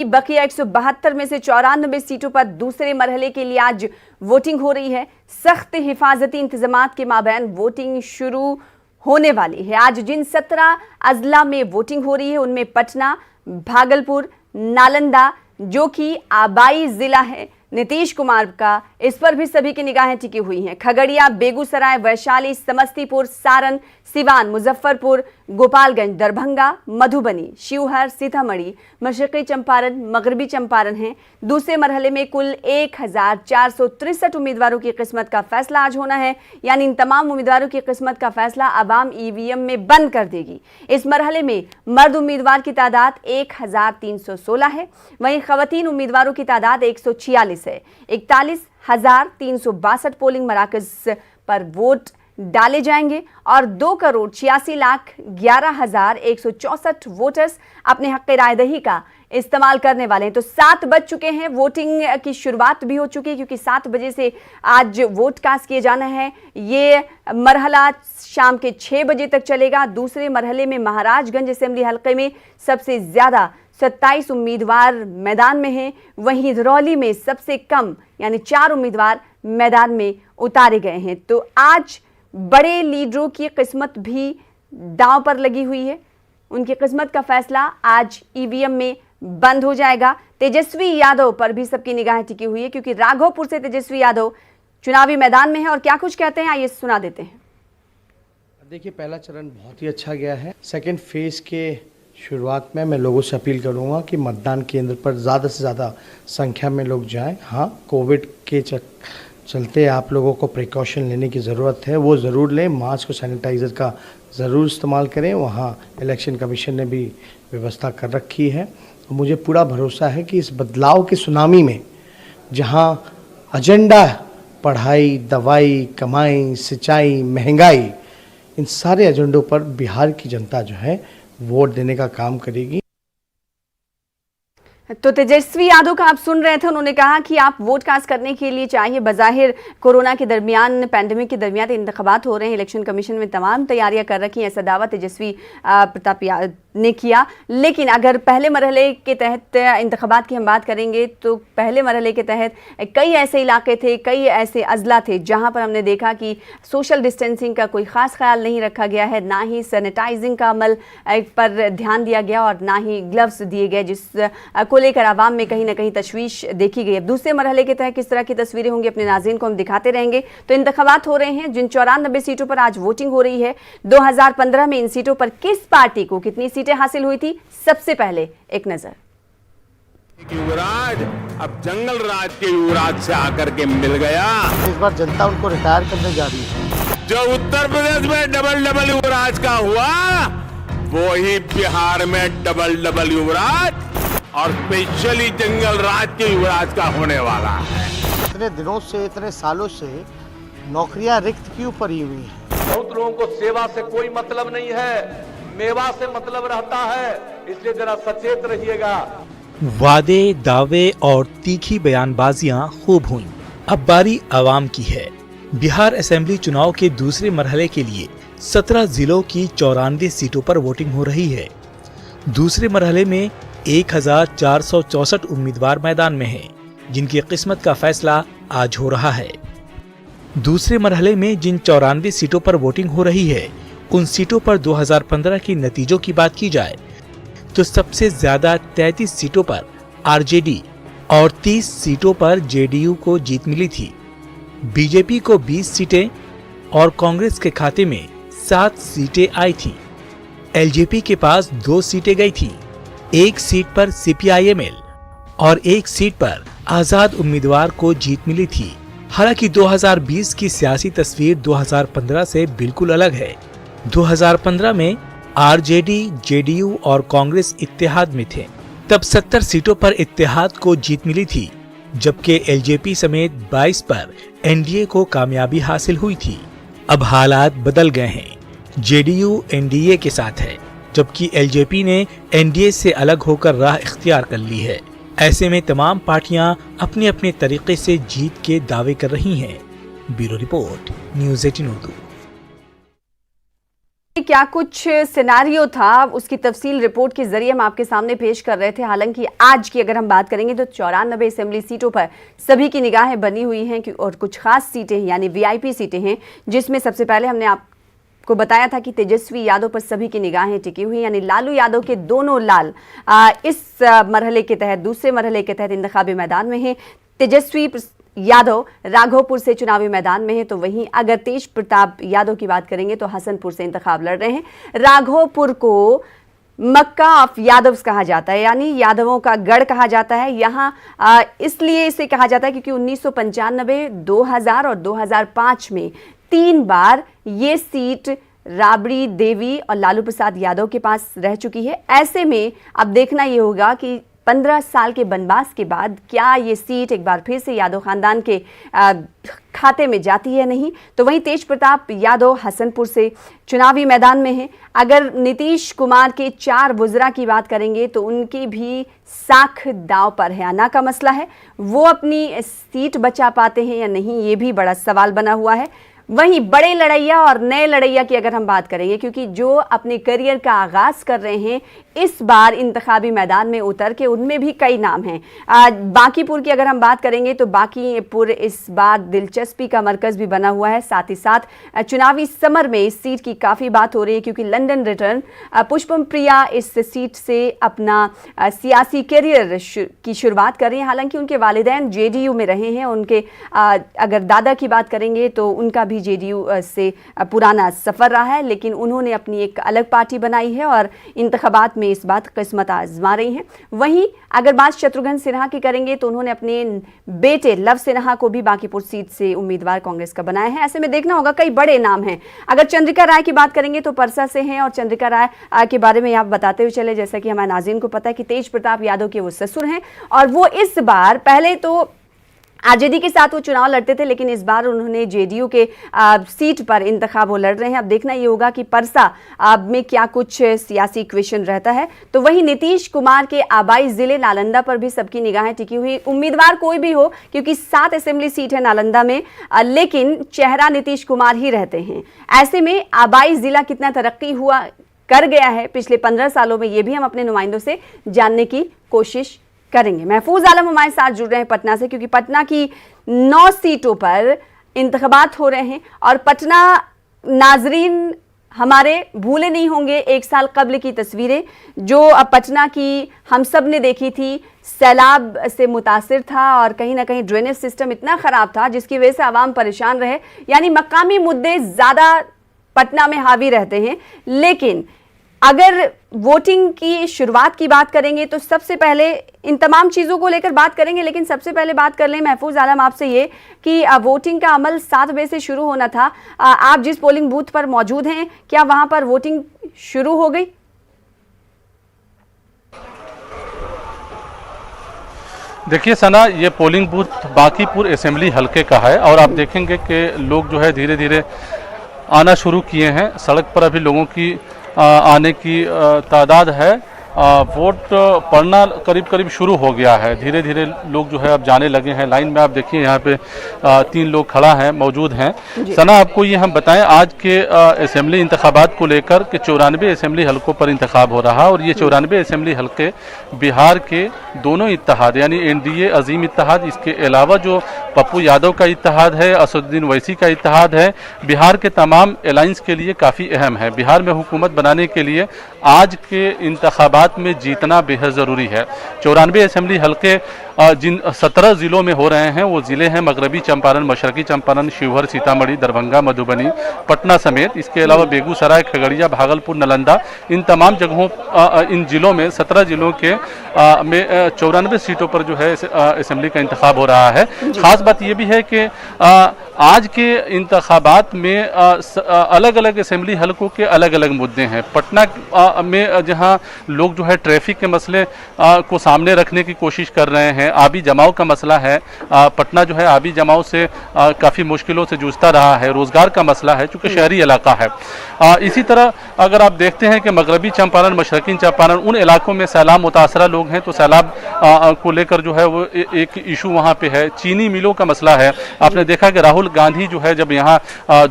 बकिया 172 में से 94 सीटों पर दूसरे मरहले के लिए आज वोटिंग हो रही है। सख्त हिफाजती इंतजामात के माबैन वोटिंग शुरू होने वाली है। आज जिन 17 अजला में वोटिंग हो रही है उनमें पटना, भागलपुर, नालंदा जो कि आबाई जिला है नीतीश कुमार का, इस पर भी सभी की निगाहें टिकी हुई हैं। खगड़िया, बेगूसराय, वैशाली, समस्तीपुर, सारण, सिवान, मुजफ्फरपुर, गोपालगंज, दरभंगा, मधुबनी, शिवहर, सीतामढ़ी, मशरक़ी चंपारण, मगरबी चंपारण हैं। दूसरे मरहले में कुल 1463 उम्मीदवारों की किस्मत का फैसला आज होना है, यानी इन तमाम उम्मीदवारों की किस्मत का फैसला अवाम ईवीएम में बंद कर देगी। इस मरहले में मर्द उम्मीदवार की तादाद 1316 है, वहीं खवातीन उम्मीदवारों की तादाद 146 है। 41,362 पोलिंग मराकज पर वोट डाले जाएंगे और 2,86,11,164 वोटर्स अपने हक़ रायदही का इस्तेमाल करने वाले हैं। तो 7 बज चुके हैं, वोटिंग की शुरुआत भी हो चुकी है क्योंकि 7 बजे से आज वोट कास्ट किए जाना है। ये मरहला शाम के 6 बजे तक चलेगा। दूसरे मरहले में महाराजगंज असेंबली हल्के में सबसे ज़्यादा 27 उम्मीदवार मैदान में हैं, वहीं धरौली में सबसे कम यानी 4 उम्मीदवार मैदान में उतारे गए हैं। तो आज बड़े लीडरों की किस्मत भी दांव पर लगी हुई है। उनकी किस्मत का फैसला आज ईवीएम में बंद हो जाएगा। तेजस्वी यादव पर भी सबकी निगाहें टिकी हुई है क्योंकि राघोपुर से तेजस्वी यादव चुनावी मैदान में है और क्या कुछ कहते हैं आइए सुना देते हैं। देखिए, पहला चरण बहुत ही अच्छा गया है। सेकेंड फेज के शुरुआत में मैं लोगों से अपील करूंगा कि मतदान केंद्र पर ज़्यादा से ज़्यादा संख्या में लोग जाएं। हाँ, कोविड के चलते आप लोगों को प्रिकॉशन लेने की ज़रूरत है, वो ज़रूर लें। मास्क और सैनिटाइज़र का ज़रूर इस्तेमाल करें। वहाँ इलेक्शन कमीशन ने भी व्यवस्था कर रखी है। मुझे पूरा भरोसा है कि इस बदलाव के सुनामी में जहाँ एजेंडा पढ़ाई, दवाई, कमाई, सिंचाई, महंगाई, इन सारे एजेंडों पर बिहार की जनता जो है वोट देने का काम करेगी। तो तेजस्वी यादव का आप सुन रहे थे, उन्होंने कहा कि आप वोट कास्ट करने के लिए चाहिए। बज़ाहिर कोरोना के दरमियान, पैंडेमिक के दरमियान इंतखाबात हो रहे हैं, इलेक्शन कमीशन में तमाम तैयारियां कर रखी हैं, ऐसा दावा तेजस्वी प्रताप यादव ने किया। लेकिन अगर पहले मरहले के तहत इंतखाबात की हम बात करेंगे तो पहले मरहले के तहत कई ऐसे इलाके थे, कई ऐसे अजला थे जहाँ पर हमने देखा कि सोशल डिस्टेंसिंग का कोई ख़ास ख्याल नहीं रखा गया है, ना ही सैनिटाइजिंग का अमल पर ध्यान दिया गया और ना ही ग्लव्स दिए गए, जिस लेकर आवाम में कहीं ना कहीं तशवीश देखी गई। अब दूसरे मरहले के तहत किस तरह की तस्वीरें होंगी अपने नाज़रीन को हम दिखाते रहेंगे। तो इंतखाबात हो रहे हैं, जिन 94 सीटों पर आज वोटिंग हो रही है। 2015 में इन सीटों पर किस पार्टी को कितनी सीटें हासिल हुई थी, सबसे पहले एक नजर। युवराज अब जंगल राज के युवराज से आकर के मिल गया। इस बार जनता उनको रिटायर करने जा रही है। जो उत्तर प्रदेश में डबल युवराज का हुआ, वो ही बिहार में डबल युवराज और स्पेशली जंगल राज के युवराज का होने वाला है। इतने दिनों से, इतने सालों से नौकरियां रिक्त क्यों पड़ी हुई हैं? बहुत लोगों को सेवा से कोई मतलब नहीं है, मेवा से मतलब रहता है, इसलिए जरा सचेत रहिएगा। वादे, दावे और तीखी बयानबाजियां खूब हुई। अब बारी आवाम की है। बिहार असेंबली चुनाव के दूसरे मरहले के लिए 17 जिलों की 94 सीटों पर वोटिंग हो रही है। दूसरे मरहले में 1464 उम्मीदवार मैदान में हैं, जिनकी किस्मत का फैसला आज हो रहा है। दूसरे मरहले में जिन 94 सीटों पर वोटिंग हो रही है, उन सीटों पर 2015 के नतीजों की बात की जाए तो सबसे ज्यादा 33 सीटों पर आरजेडी और 30 सीटों पर जेडीयू को जीत मिली थी। बीजेपी को 20 सीटें और कांग्रेस के खाते में 7 सीटें आई थी। एलजेपी के पास 2 सीटें गई थी। 1 सीट पर सीपीआईएमएल और 1 सीट पर आजाद उम्मीदवार को जीत मिली थी। हालांकि 2020 की सियासी तस्वीर 2015 से बिल्कुल अलग है। 2015 में आरजेडी, जेडीयू और कांग्रेस इत्तेहाद में थे। तब 70 सीटों पर इत्तेहाद को जीत मिली थी, जबकि एलजेपी समेत 22 पर एनडीए को कामयाबी हासिल हुई थी। अब हालात बदल गए हैं। जेडीयू एनडीए के साथ है, जबकि एलजेपी ने एनडीए से अलग होकर राह इख्तियार कर ली है। ऐसे में तमाम पार्टियां अपने अपने तरीके से जीत के दावे कर रही हैं। Bureau report, news 18 Urdu. क्या कुछ सिनारियो था उसकी तफसील रिपोर्ट के जरिए हम आपके सामने पेश कर रहे थे। हालांकि आज की अगर हम बात करेंगे तो 94 असेंबली सीटों पर सभी की निगाहें बनी हुई हैं और कुछ खास सीटें यानी वीआईपी सीटें हैं, जिसमें सबसे पहले हमने आपको बताया था कि तेजस्वी यादव पर सभी की निगाहें टिकी हुई, यानी लालू यादव के दोनों लाल इस मरहले के तहत, दूसरे मरहले के तहत इंतखाबी मैदान में हैं। तेजस्वी यादव राघोपुर से चुनावी मैदान में है, तो वहीं अगर तेज प्रताप यादव की बात करेंगे तो हसनपुर से इंतखाब लड़ रहे हैं। राघोपुर को मक्का ऑफ यादव्स कहा जाता है, यानी यादवों का गढ़ कहा जाता है। यहाँ इसलिए इसे कहा जाता है क्योंकि 1995, 2000 और 2005 में 3 बार ये सीट राबड़ी देवी और लालू प्रसाद यादव के पास रह चुकी है। ऐसे में अब देखना ये होगा कि 15 साल के बनवास के बाद क्या ये सीट एक बार फिर से यादव खानदान के खाते में जाती है नहीं। तो वहीं तेज प्रताप यादव हसनपुर से चुनावी मैदान में हैं। अगर नीतीश कुमार के 4 वुज़रा की बात करेंगे तो उनकी भी साख दांव पर है। आना का मसला है, वो अपनी सीट बचा पाते हैं या नहीं, ये भी बड़ा सवाल बना हुआ है। वहीं बड़े लड़ैया और नए लड़ैया की अगर हम बात करेंगे, क्योंकि जो अपने करियर का आगाज कर रहे हैं इस बार इंतखाबी मैदान में उतर के, उनमें भी कई नाम हैं। बांकीपुर की अगर हम बात करेंगे तो बांकीपुर इस बार दिलचस्पी का मरकज भी बना हुआ है। साथ ही साथ चुनावी समर में इस सीट की काफ़ी बात हो रही है, क्योंकि लंदन रिटर्न पुष्पम प्रिया इस सीट से अपना सियासी करियर की शुरुआत कर रही हैं। हालांकि उनके वालिदैन जेडीयू में रहे हैं। उनके अगर दादा की बात करेंगे तो उनका भी जेडीयू से पुराना सफर रहा है, लेकिन उन्होंने अपनी एक अलग पार्टी बनाई है और इंतखाबात में इस बात किस्मत आजमा रही हैं। वहीं अगर बात शत्रुघ्न सिन्हा की करेंगे तो उन्होंने अपने बेटे लव सिन्हा को भी बांकीपुर सीट से उम्मीदवार कांग्रेस का बनाया है। ऐसे में देखना होगा, कई बड़े नाम हैं। अगर चंद्रिका राय की बात करेंगे तो परसा से हैं, और चंद्रिका राय के बारे में आप बताते हुए चले, जैसा कि हमारे नाज़रीन को पता है कि तेज प्रताप यादव के वो ससुर हैं और वो इस बार, पहले तो आरजेडी के साथ वो चुनाव लड़ते थे, लेकिन इस बार उन्होंने जेडीयू के सीट पर इंतखाब वो लड़ रहे हैं। अब देखना ये होगा कि परसा में क्या कुछ सियासी क्वेश्चन रहता है। तो वहीं नीतीश कुमार के आबाई जिले नालंदा पर भी सबकी निगाहें टिकी हुई। उम्मीदवार कोई भी हो, क्योंकि 7 असेंबली सीट है नालंदा में, लेकिन चेहरा नीतीश कुमार ही रहते हैं। ऐसे में आबाई जिला कितना तरक्की हुआ कर गया है पिछले 15 सालों में, ये भी हम अपने नुमाइंदों से जानने की कोशिश करेंगे। महफूज आलम हमारे साथ जुड़ रहे हैं पटना से, क्योंकि पटना की 9 सीटों पर इंतखाबात हो रहे हैं और पटना नाजरीन हमारे भूले नहीं होंगे 1 साल कबल की तस्वीरें, जो पटना की हम सब ने देखी थी। सैलाब से मुतासिर था और कहीं ना कहीं ड्रेनेज सिस्टम इतना ख़राब था जिसकी वजह से आवाम परेशान रहे। यानी मकामी मुद्दे ज़्यादा पटना में हावी रहते हैं। लेकिन अगर वोटिंग की शुरुआत की बात करेंगे तो सबसे पहले इन तमाम चीज़ों को लेकर बात करेंगे, लेकिन सबसे पहले बात कर लें महफूज आलम आपसे ये कि वोटिंग का अमल 7 बजे से शुरू होना था। आप जिस पोलिंग बूथ पर मौजूद हैं, क्या वहां पर वोटिंग शुरू हो गई? देखिए सना, ये पोलिंग बूथ बांकीपुर असेंबली हलके का है और आप देखेंगे कि लोग जो है धीरे धीरे आना शुरू किए हैं। सड़क पर अभी लोगों की आने की तादाद है। वोट पड़ना करीब करीब शुरू हो गया है। धीरे धीरे लोग जो है अब जाने लगे हैं। लाइन में आप देखिए यहाँ पे 3 लोग खड़ा हैं, मौजूद हैं। सना, आपको ये हम बताएं आज के असेंबली इंतखाबात को लेकर कि 94 असेंबली हलकों पर इंतखाब हो रहा और ये 94 असेंबली हलके बिहार के दोनों इत्तेहाद यानी एनडीए अजीम इत्तेहाद, इसके अलावा जो पप्पू यादव का इत्तेहाद है, असदुद्दीन वैसी का इत्तेहाद है, बिहार के तमाम अलायंस के लिए काफ़ी अहम है। बिहार में हुकूमत बनाने के लिए आज के इंतखाबात में जीतना बेहद ज़रूरी है। 94 असेंबली हलके जिन 17 ज़िलों में हो रहे हैं वो ज़िले हैं मगरबी चंपारण, मशरकी चंपारण, शिवहर, सीतामढ़ी, दरभंगा, मधुबनी, पटना समेत। इसके अलावा बेगूसराय, खगड़िया, भागलपुर, नालंदा, इन तमाम जगहों इन ज़िलों में 17 ज़िलों के में 94 सीटों पर जो है असेंबली का इंतखाब हो रहा है। ख़ास बात यह भी है कि आज के इंतखाबात में अलग अलग असेंबली हलकों के अलग अलग मुद्दे हैं। पटना में जहां लोग जो है ट्रैफिक के मसले को सामने रखने की कोशिश कर रहे हैं, हैं, आबी जमाव का मसला है। पटना जो है आबी जमाव से काफ़ी मुश्किलों से जूझता रहा है, रोजगार का मसला है चूँकि शहरी इलाका है। इसी तरह अगर आप देखते हैं कि मगरबी चंपारण, मशरकी चंपारण, उन इलाकों में सैलाब मुतासरा लोग हैं, तो सैलाब को लेकर जो है वो एक इशू वहाँ पे है। चीनी मिलों का मसला है। आपने देखा कि राहुल गांधी जो है जब यहाँ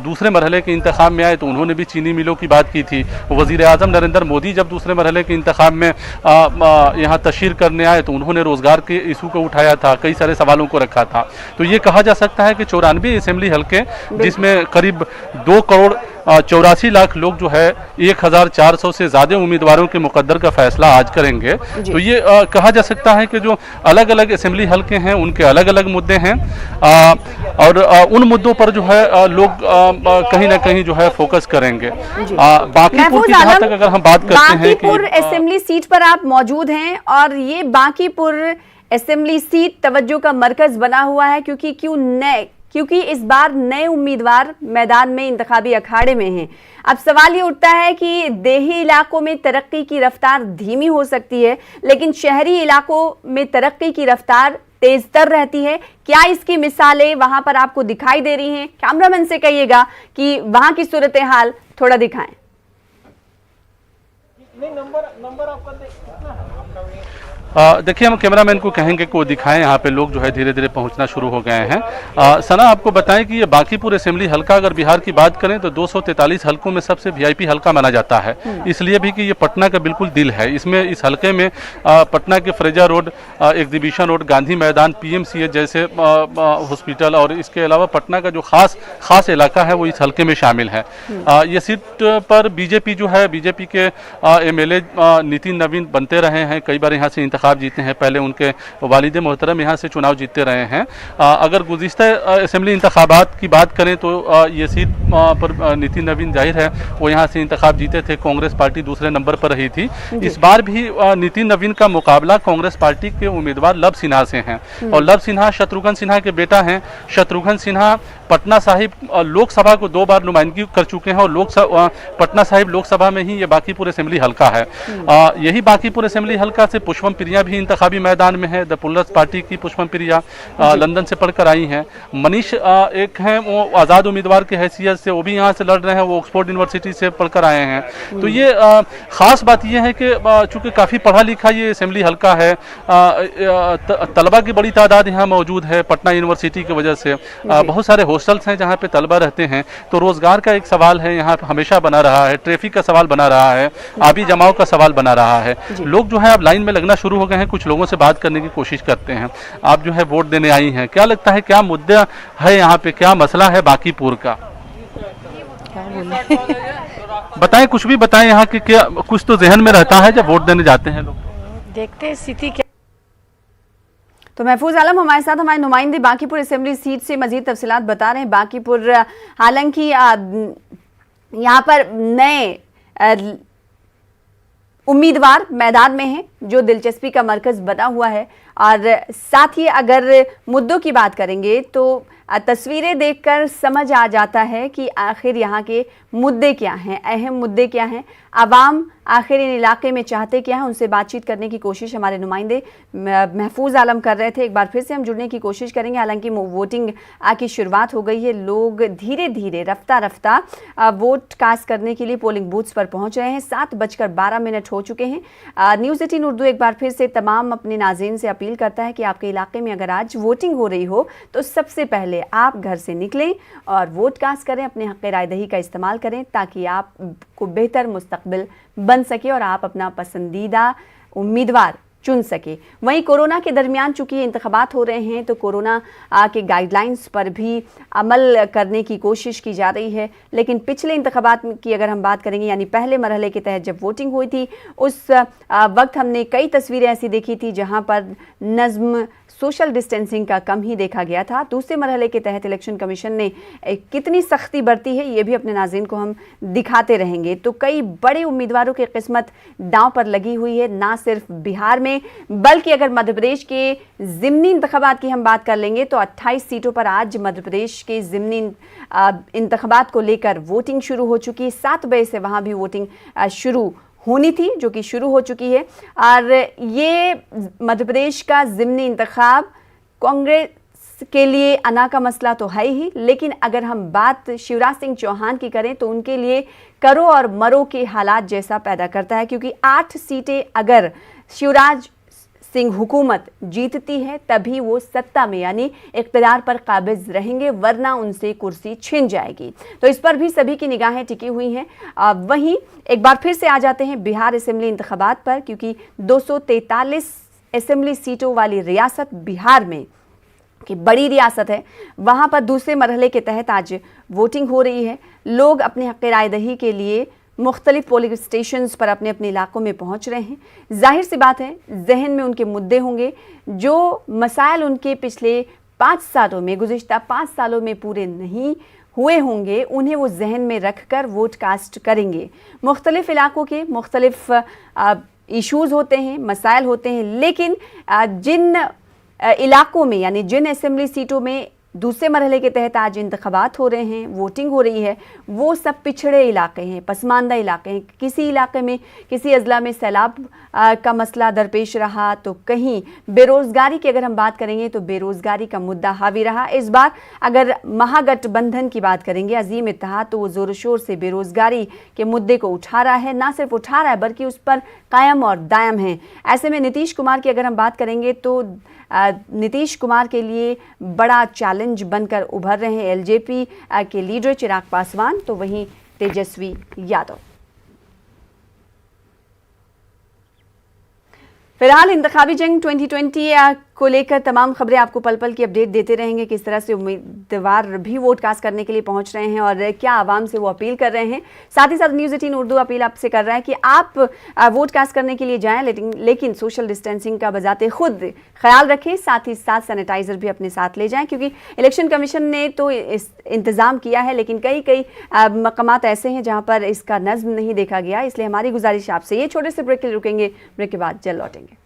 दूसरे मरहले के इंतखाब में आए तो उन्होंने भी चीनी मिलों की बात की थी। वज़ीर आज़म नरेंद्र मोदी जब दूसरे मरहले के इंतखाब में यहाँ तशहीर करने आए तो उन्होंने रोजगार के इशू को उठाया था, कई सारे सवालों को रखा था। तो ये कहा जा सकता है कि 94 असेंबली हल्के, जिसमें करीब 2 करोड़ 84 लाख लोग जो है 1400 से ज्यादा उम्मीदवारों के मुकद्दर का फैसला आज करेंगे। तो ये कहा जा सकता है कि जो अलग अलग असेंबली हल्के हैं उनके अलग अलग मुद्दे हैं, और उन मुद्दों पर जो है लोग कहीं ना कहीं जो है फोकस करेंगे। बांकीपुर की जहां तक अगर हम बात करते हैं कि बांकीपुर असेंबली सीट पर आप मौजूद हैं और ये बांकीपुर असेंबली सीट तवज्जो का मरकज बना हुआ है, क्योंकि इस बार नए उम्मीदवार मैदान में इंतखाबी अखाड़े में हैं। अब सवाल ये उठता है कि देही इलाकों में तरक्की की रफ्तार धीमी हो सकती है, लेकिन शहरी इलाकों में तरक्की की रफ्तार तेजतर रहती है। क्या इसकी मिसालें वहां पर आपको दिखाई दे रही हैं? कैमरामैन से कहिएगा कि वहां की सूरत हाल थोड़ा दिखाएं। देखिए, हम कैमरामैन को कहेंगे कि वो दिखाएं, यहाँ पे लोग जो है धीरे धीरे पहुंचना शुरू हो गए हैं। सना, आपको बताएं कि ये बांकीपुर असेंबली हल्का अगर बिहार की बात करें तो 243 हल्कों में सबसे वीआईपी हल्का माना जाता है, इसलिए भी कि ये पटना का बिल्कुल दिल है। इसमें इस हल्के में पटना के फ्रेजा रोड, एग्जीबिशन रोड, गांधी मैदान, PMCH जैसे हॉस्पिटल और इसके अलावा पटना का जो खास इलाका है वो इस हल्के में शामिल है। ये सीट पर बीजेपी जो है, बीजेपी के MLA नितिन नवीन बनते रहे हैं, कई बार यहाँ से इंतखाब जीते हैं। पहले उनके वालिद मोहतरम यहाँ से चुनाव जीतते रहे हैं। अगर गुज़िश्ता असेंबली इंतखाबात की बात करें तो ये सीट पर नितिन नवीन जाहिर है वो यहाँ से इंतखाब जीते थे, कांग्रेस पार्टी दूसरे नंबर पर रही थी। इस बार भी नितिन नवीन का मुकाबला कांग्रेस पार्टी के उम्मीदवार लव सिन्हा से हैं, और लव सिन्हा शत्रुघ्न सिन्हा के बेटा हैं। शत्रुघ्न सिन्हा पटना साहिब लोकसभा को 2 बार नुमाइंदगी कर चुके हैं, और पटना साहिब लोकसभा में ही ये बांकीपुर असेंबली हल्का है। यही बांकीपुर असेंबली हल्का से पुष्पम प्रिया भी इंतखाबी मैदान में है। द पुलर्स पार्टी की पुष्पम प्रिया लंदन से पढ़कर आई हैं। मनीष एक हैं, वो आज़ाद उम्मीदवार की हैसियत से वो भी यहाँ से लड़ रहे हैं, वो ऑक्सफोर्ड यूनिवर्सिटी से पढ़कर आए हैं। तो ये खास बात ये है कि चूँकि काफ़ी पढ़ा लिखा ये असेंबली हल्का है, तलबा की बड़ी तादाद यहाँ मौजूद है पटना यूनिवर्सिटी की वजह से। बहुत सारे हॉस्टल्स हैं जहाँ पे तलबा रहते हैं, तो रोजगार का एक सवाल है यहाँ हमेशा बना रहा है, ट्रैफिक का सवाल बना रहा है, आबी जमाव का सवाल बना रहा है। लोग जो है अब लाइन में लगना शुरू हो गए हैं, कुछ लोगों से बात करने की कोशिश करते हैं। आप जो है वोट देने आई हैं, क्या लगता है क्या मुद्दा है यहाँ पे, क्या मसला है बांकीपुर का? बताएं, कुछ भी बताएं यहाँ के, क्या कुछ तो जहन में रहता है जब वोट देने जाते हैं लोग? देखते हैं स्थिति क्या। तो महफूज आलम हमारे साथ, हमारे नुमाइंदे बांकीपुर असेंबली सीट से मजीद तफसीलात बता रहे हैं। बांकीपुर हालांकि यहाँ पर नए उम्मीदवार मैदान में हैं जो दिलचस्पी का मरकज बना हुआ है, और साथ ही अगर मुद्दों की बात करेंगे तो तस्वीरें देखकर समझ आ जाता है कि आखिर यहाँ के मुद्दे क्या हैं, अहम मुद्दे क्या हैं, आवाम आखिर इन इलाके में चाहते क्या हैं। उनसे बातचीत करने की कोशिश हमारे नुमाइंदे महफूज आलम कर रहे थे। एक बार फिर से हम जुड़ने की कोशिश करेंगे। हालांकि वोटिंग की शुरुआत हो गई है, लोग धीरे धीरे रफ्ता रफ्ता वोट कास्ट करने के लिए पोलिंग बूथ्स पर पहुंच रहे हैं। 7:12 हो चुके हैं। न्यूज़ 18 उर्दू एक बार फिर से तमाम अपने नाज़रीन से अपील करता है कि आपके इलाके में अगर आज वोटिंग हो रही हो तो सबसे पहले आप घर से निकलें और वोट कास्ट करें, अपने हक़ रायदही का इस्तेमाल करें ताकि आपको बेहतर मुस्तकबिल बन सके और आप अपना पसंदीदा उम्मीदवार चुन सके। वहीं कोरोना के दरमियान चूंकि इंतखाबात हो रहे हैं तो कोरोना के गाइडलाइंस पर भी अमल करने की कोशिश की जा रही है, लेकिन पिछले इंतखाबात की अगर हम बात करेंगे यानी पहले मरहले के तहत जब वोटिंग हुई थी उस वक्त हमने कई तस्वीरें ऐसी देखी थी जहां पर नज़्म, सोशल डिस्टेंसिंग का कम ही देखा गया था। दूसरे मरहले के तहत इलेक्शन कमीशन ने कितनी सख्ती बरती है ये भी अपने नाज़रीन को हम दिखाते रहेंगे। तो कई बड़े उम्मीदवारों की किस्मत दांव पर लगी हुई है, ना सिर्फ बिहार में बल्कि अगर मध्य प्रदेश के ज़िमनी इंतखाबात की हम बात कर लेंगे तो 28 सीटों पर आज मध्य प्रदेश के ज़िमनी इंतखाबात को लेकर वोटिंग शुरू हो चुकी है। 7 बजे से वहाँ भी वोटिंग शुरू होनी थी, जो कि शुरू हो चुकी है। और ये मध्य प्रदेश का ज़िमनी इंतखाब कांग्रेस के लिए अना का मसला तो है ही, लेकिन अगर हम बात शिवराज सिंह चौहान की करें तो उनके लिए करो और मरो के हालात जैसा पैदा करता है, क्योंकि 8 सीटें अगर शिवराज सिंह हुकूमत जीतती है तभी वो सत्ता में यानी इख्तियार पर काबिज रहेंगे, वरना उनसे कुर्सी छिन जाएगी। तो इस पर भी सभी की निगाहें टिकी हुई हैं। वहीं एक बार फिर से आ जाते हैं बिहार असेंबली इंतखाबात पर, क्योंकि 243 असेंबली सीटों वाली रियासत बिहार में कि बड़ी रियासत है, वहाँ पर दूसरे मरहले के तहत आज वोटिंग हो रही है। लोग अपने हक़ रायदही के लिए मुख्तलिफ पोलिंग स्टेशंस पर अपने अपने इलाकों में पहुंच रहे हैं। जाहिर सी बात है, जहन में उनके मुद्दे होंगे, जो मसाइल उनके पिछले 5 सालों में, गुज़िश्ता 5 सालों में पूरे नहीं हुए होंगे, उन्हें वो जहन में रख कर वोट कास्ट करेंगे। मुख्तलिफ इलाकों के मुख्तलिफ इशूज़ होते हैं, मसाइल होते हैं, लेकिन जिन इलाकों में यानी जिन असेंबली सीटों में दूसरे मरहले के तहत आज इंतखाबात हो रहे हैं, वोटिंग हो रही है, वो सब पिछड़े इलाके हैं, पसमानदा इलाके हैं। किसी इलाके में, किसी अजला में सैलाब का मसला दरपेश रहा, तो कहीं बेरोज़गारी की अगर हम बात करेंगे तो बेरोज़गारी का मुद्दा हावी रहा। इस बार अगर महागठबंधन की बात करेंगे, अजीम इत्तेहाद, तो वो ज़ोर शोर से बेरोज़गारी के मुद्दे को उठा रहा है, ना सिर्फ उठा रहा है बल्कि उस पर कायम और दायम है। ऐसे में नीतीश कुमार की अगर हम बात करेंगे तो नीतीश कुमार के लिए बड़ा चैलेंज बनकर उभर रहे हैं एलजेपी के लीडर चिराग पासवान, तो वहीं तेजस्वी यादव। फिलहाल इंतखाबी जंग 2020 को लेकर तमाम खबरें आपको पल पल की अपडेट देते रहेंगे। किस तरह से उम्मीदवार भी वोट कास्ट करने के लिए पहुंच रहे हैं और क्या आवाम से वो अपील कर रहे हैं। साथ ही साथ न्यूज़ 18 उर्दू अपील आपसे कर रहा है कि आप वोट कास्ट करने के लिए जाएं, लेकिन सोशल डिस्टेंसिंग का बजाते खुद ख्याल रखें। साथ ही साथ सैनिटाइजर भी अपने साथ ले जाएं, क्योंकि इलेक्शन कमीशन ने तो इंतज़ाम किया है, लेकिन कई मकामात ऐसे हैं जहाँ पर इसका नज़्म नहीं देखा गया। इसलिए हमारी गुजारिश आपसे, ये छोटे से ब्रेक के लिए रुकेंगे, ब्रेक के बाद जल्द लौटेंगे।